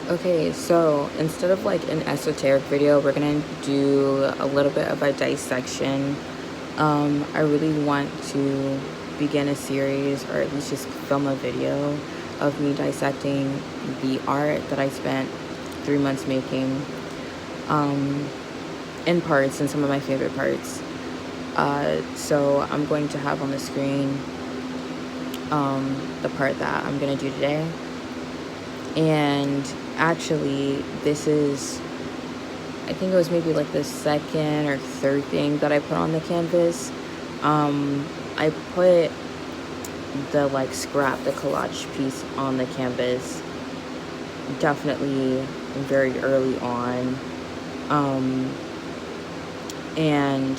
Okay, so instead of like an esoteric video, we're gonna do a little bit of a dissection. I really want to begin a series, or at least just film a video of me dissecting the art that I spent 3 months making, in parts, and some of my favorite parts. So I'm going to have on the screen the part that I'm gonna do today. And actually, this is, I think it was maybe like the second or third thing that I put on the canvas. I put the like scrap, the collage piece on the canvas definitely very early on. And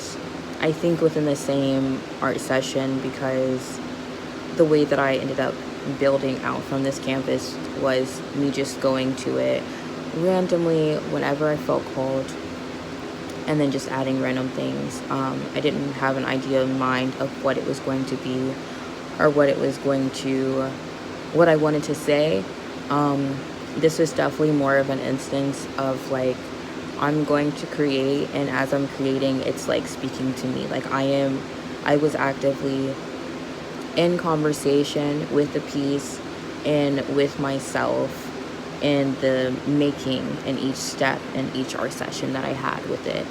I think within the same art session, because the way that I ended up building out from this canvas was me just going to it randomly whenever I felt called, and then just adding random things. I didn't have an idea in mind of what it was going to be, or what I wanted to say. This was definitely more of an instance of like, I'm going to create, and as I'm creating, it's like speaking to me. Like I was actively in conversation with the piece and with myself in the making, in each step and each art session that I had with it.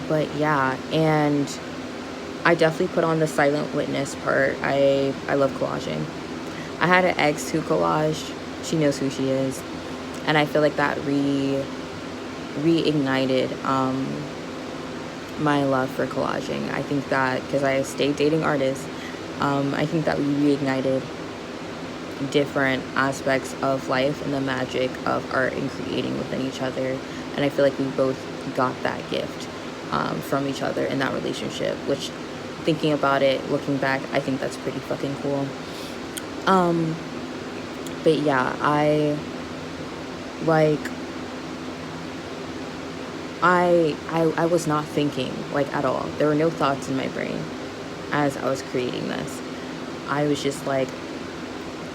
But yeah, and I definitely put on the silent witness part. I love collaging. I had an ex who collaged. She knows who she is. And I feel like that reignited my love for collaging. I think that because I stayed dating artists, I think that we reignited different aspects of life and the magic of art and creating within each other. And I feel like we both got that gift from each other in that relationship, which, thinking about it, looking back, I think that's pretty fucking cool. But yeah, I was not thinking, like, at all. There were no thoughts in my brain as I was creating this. I was just like,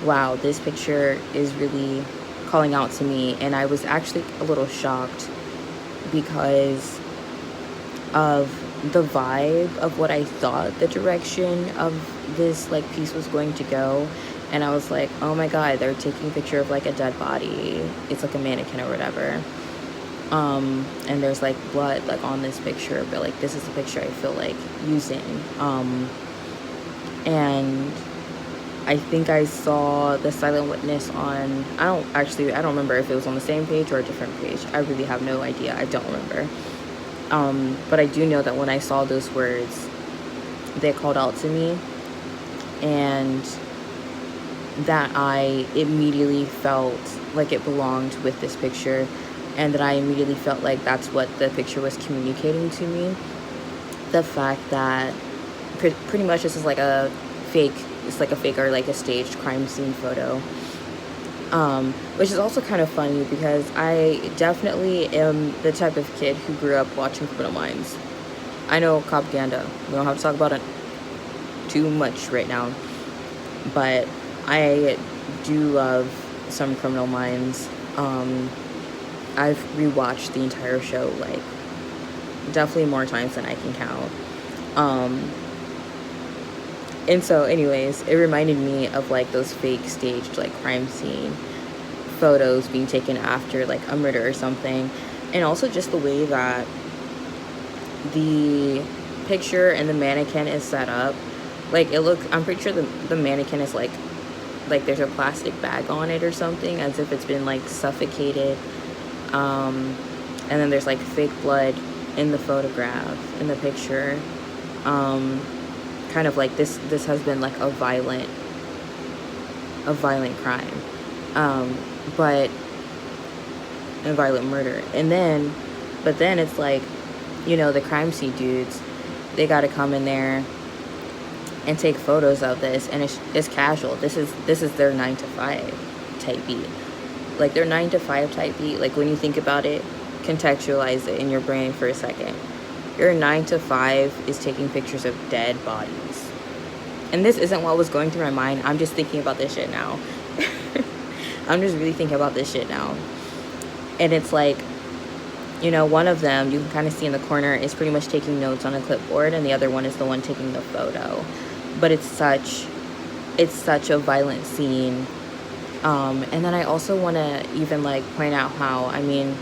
wow, this picture is really calling out to me. And I was actually a little shocked because of the vibe of what I thought the direction of this like piece was going to go. And I was like, oh my god, they're taking a picture of like a dead body. It's like a mannequin or whatever. And there's like blood like on this picture, but like this is the picture I feel like using. And I think I saw the silent witness on, I don't remember if it was on the same page or a different page. I really have no idea. I don't remember. But I do know that when I saw those words, they called out to me, and that I immediately felt like it belonged with this picture, and that I immediately felt like that's what the picture was communicating to me. The fact that pretty much this is like a fake, it's like a fake or like a staged crime scene photo. Which is also kind of funny because I definitely am the type of kid who grew up watching Criminal Minds. I know propaganda. We don't have to talk about it too much right now, but I do love some Criminal Minds. I've rewatched the entire show like definitely more times than I can count. And so anyways, it reminded me of like those fake staged like crime scene photos being taken after like a murder or something. And also just the way that the picture and the mannequin is set up. Like it looks, I'm pretty sure the mannequin is like there's a plastic bag on it or something, as if it's been like suffocated. And then there's like fake blood in the photograph, in the picture. Kind of like this has been like a violent crime, but a violent murder. But then it's like, you know, the crime scene dudes, they got to come in there and take photos of this, and it's casual. This is their 9 to 5 type beat. Like their 9 to 5 type beat. Like when you think about it, contextualize it in your brain for a second. Your 9 to 5 is taking pictures of dead bodies. And this isn't what was going through my mind. I'm just thinking about this shit now. I'm just really thinking about this shit now. And it's like, you know, one of them you can kind of see in the corner is pretty much taking notes on a clipboard, and the other one is the one taking the photo. But it's such a violent scene. And then I also want to even like point out how, I mean,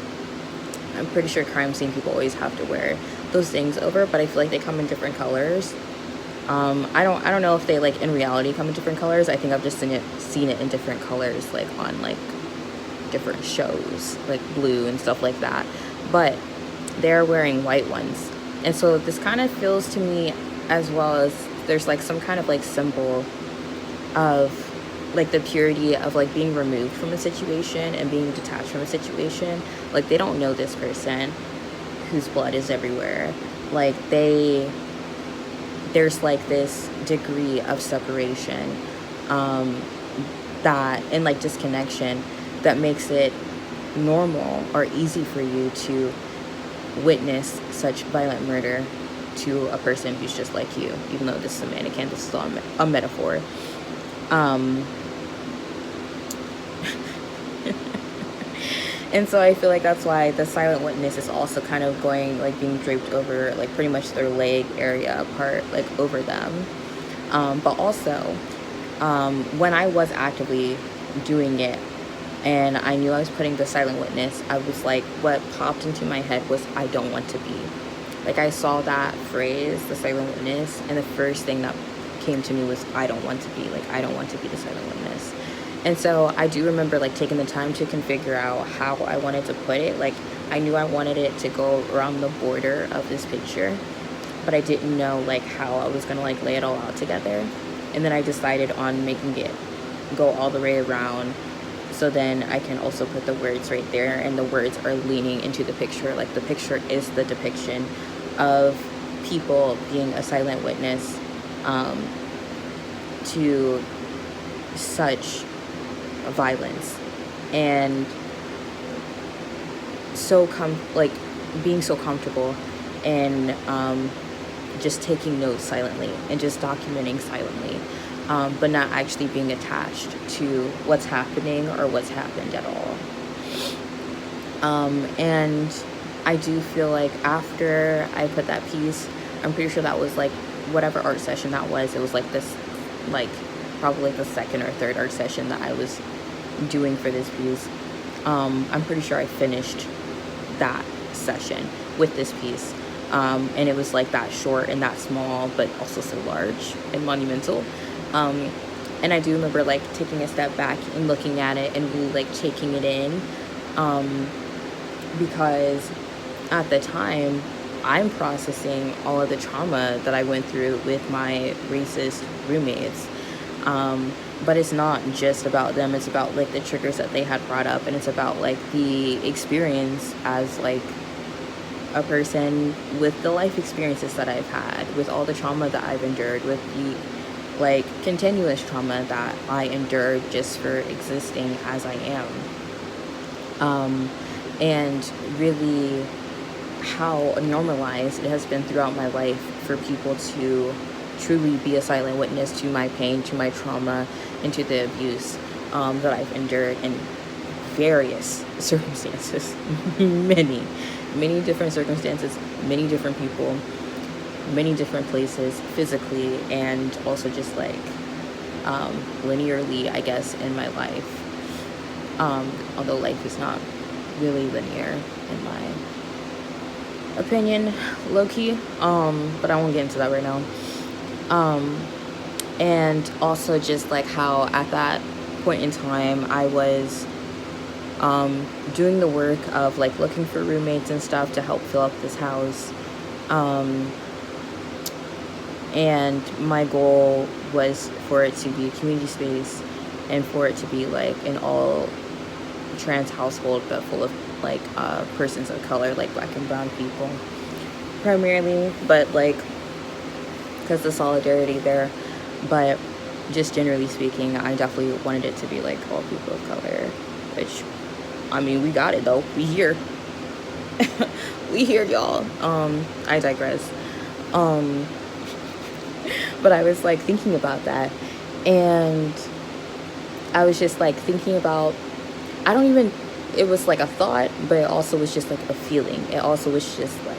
I'm pretty sure crime scene people always have to wear those things over, but I feel like they come in different colors. I don't know if they like in reality come in different colors. I think I've just seen it in different colors, like on like different shows, like blue and stuff like that. But they're wearing white ones, and so this kind of feels to me as well as there's like some kind of like symbol of like the purity of like being removed from a situation and being detached from a situation. Like they don't know this person whose blood is everywhere. Like there's like this degree of separation that and like disconnection that makes it normal or easy for you to witness such violent murder to a person who's just like you, even though this is a mannequin, this is all a metaphor. And so I feel like that's why the silent witness is also kind of going, like being draped over, like pretty much their leg area part, like over them. But also, when I was actively doing it and I knew I was putting the silent witness, I was like, what popped into my head was, I don't want to be. Like I saw that phrase, the silent witness, and the first thing that came to me was, I don't want to be. Like, I don't want to be the silent witness. And so I do remember like taking the time to configure out how I wanted to put it. Like I knew I wanted it to go around the border of this picture, but I didn't know like how I was gonna like lay it all out together. And then I decided on making it go all the way around, so then I can also put the words right there, and the words are leaning into the picture. Like the picture is the depiction of people being a silent witness to such violence, and so being so comfortable and just taking notes silently and just documenting silently, but not actually being attached to what's happening or what's happened at all. And I do feel like after I put that piece, I'm pretty sure that was like whatever art session that was, it was like this, like probably like the second or third art session that I was doing for this piece. I'm pretty sure I finished that session with this piece, and it was like that short and that small, but also so large and monumental. And I do remember like taking a step back and looking at it and really like taking it in, because at the time I'm processing all of the trauma that I went through with my racist roommates. But it's not just about them, it's about like the triggers that they had brought up, and it's about like the experience as like a person with the life experiences that I've had, with all the trauma that I've endured, with the like continuous trauma that I endured just for existing as I am. And really how normalized it has been throughout my life for people to truly be a silent witness to my pain, to my trauma, and to the abuse that I've endured in various circumstances. many different circumstances, many different people, many different places, physically and also just like linearly, I guess, in my life. Although life is not really linear in my opinion, low-key, but I won't get into that right now. And also just like how at that point in time I was doing the work of like looking for roommates and stuff to help fill up this house, and my goal was for it to be a community space and for it to be like an all trans household, but full of like persons of color, like black and brown people primarily, but like because the solidarity there, but just generally speaking, I definitely wanted it to be like all people of color, which I mean, we got it though, we here. We here, y'all. I digress. But I was like thinking about that, and I was just like thinking about I don't even, it was like a thought, but it also was just like a feeling. It also was just like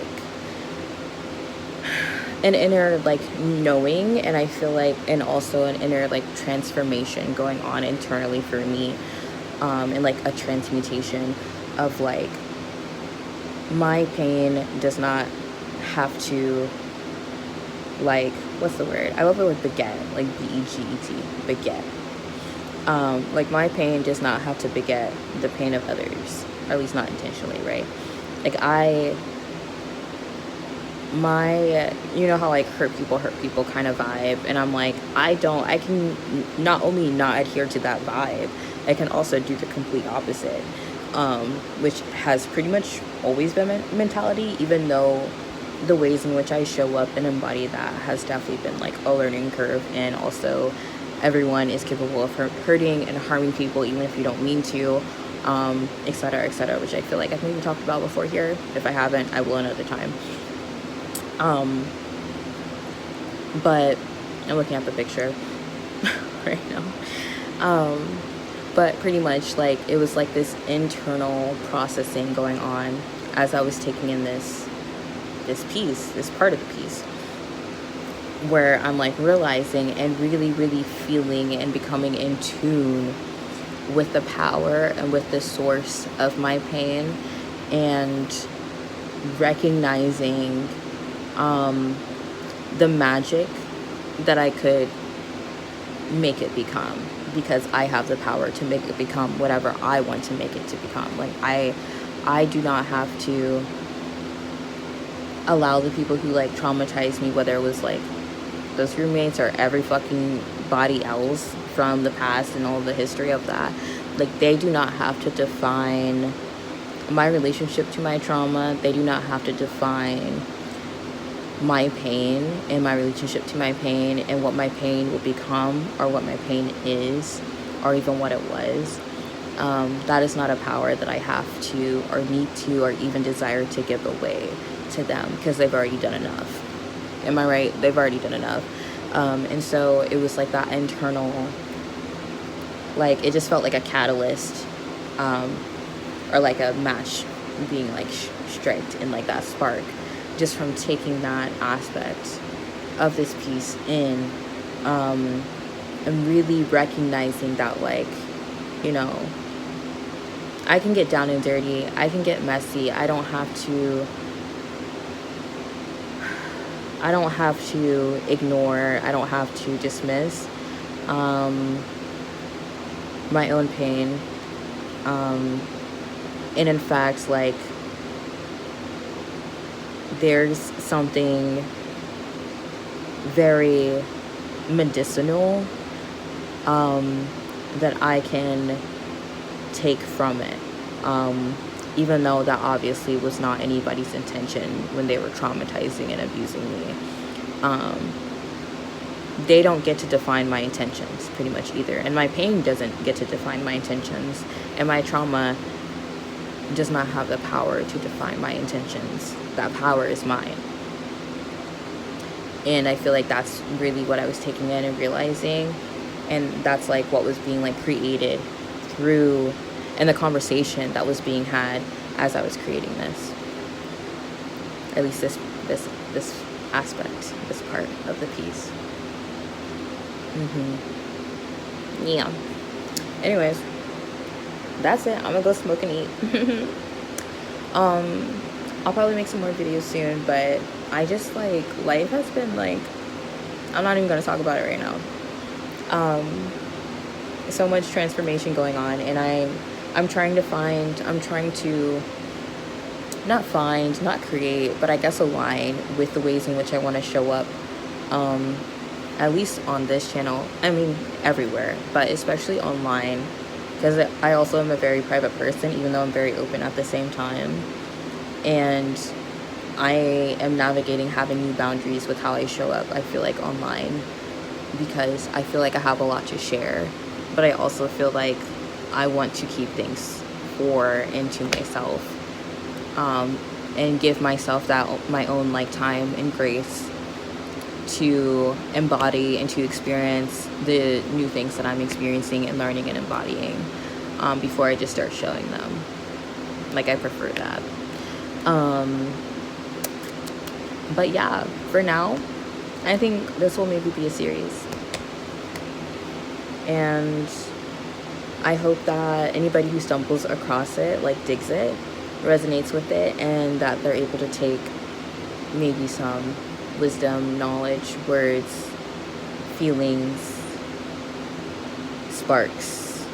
an inner like knowing, and I feel like, and also an inner like transformation going on internally for me, and like a transmutation of like, my pain does not have to, like, what's the word? I love the word beget, like B-E-G-E-T, beget. Like, my pain does not have to beget the pain of others, or at least not intentionally, right? Like, you know how like hurt people kind of vibe, and I'm like, I can not only not adhere to that vibe, I can also do the complete opposite, which has pretty much always been my mentality, even though the ways in which I show up and embody that has definitely been like a learning curve. And also, everyone is capable of hurting and harming people, even if you don't mean to, etc., which I feel like I've maybe talked about before here. If I haven't, I will another time. But I'm looking at the picture right now. But pretty much, like, it was like this internal processing going on as I was taking in this part of the piece, where I'm like realizing and really, really feeling and becoming in tune with the power and with the source of my pain, and recognizing the magic that I could make it become, because I have the power to make it become whatever I want to make it to become. Like, I do not have to allow the people who like traumatized me, whether it was like those roommates or every fucking body else from the past and all the history of that, like, they do not have to define my relationship to my trauma. They do not have to define my pain and my relationship to my pain and what my pain will become, or what my pain is, or even what it was. That is not a power that I have to, or need to, or even desire to give away to them, because they've already done enough. Am I right? They've already done enough. And so it was like that internal, like, it just felt like a catalyst, or like a match being like striked in like that spark, just from taking that aspect of this piece in, and really recognizing that, like, you know, I can get down and dirty, I can get messy, I don't have to ignore, I don't have to dismiss my own pain, and in fact, like, there's something very medicinal that I can take from it, even though that obviously was not anybody's intention when they were traumatizing and abusing me. They don't get to define my intentions pretty much either, and my pain doesn't get to define my intentions, and my trauma does not have the power to define my intentions. That power is mine. And I feel like that's really what I was taking in and realizing, and that's like what was being like created through, and the conversation that was being had as I was creating this, at least this aspect, this part of the piece. Yeah. Anyways, that's it. I'm gonna go smoke and eat. I'll probably make some more videos soon, but I just, like, life has been like, I'm not even gonna talk about it right now. So much transformation going on, and I'm trying to not create, but I guess align with the ways in which I want to show up, at least on this channel. I mean, everywhere, but especially online, because I also am a very private person, even though I'm very open at the same time. And I am navigating having new boundaries with how I show up, I feel like, online, because I feel like I have a lot to share, but I also feel like I want to keep things into myself, and give myself my own like time and grace to embody and to experience the new things that I'm experiencing and learning and embodying. before I just start showing them. Like, I prefer that. But yeah, for now, I think this will maybe be a series. And I hope that anybody who stumbles across it, like, digs it, resonates with it, and that they're able to take maybe some wisdom, knowledge, words, feelings, sparks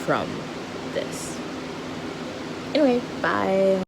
from this. Anyway, bye.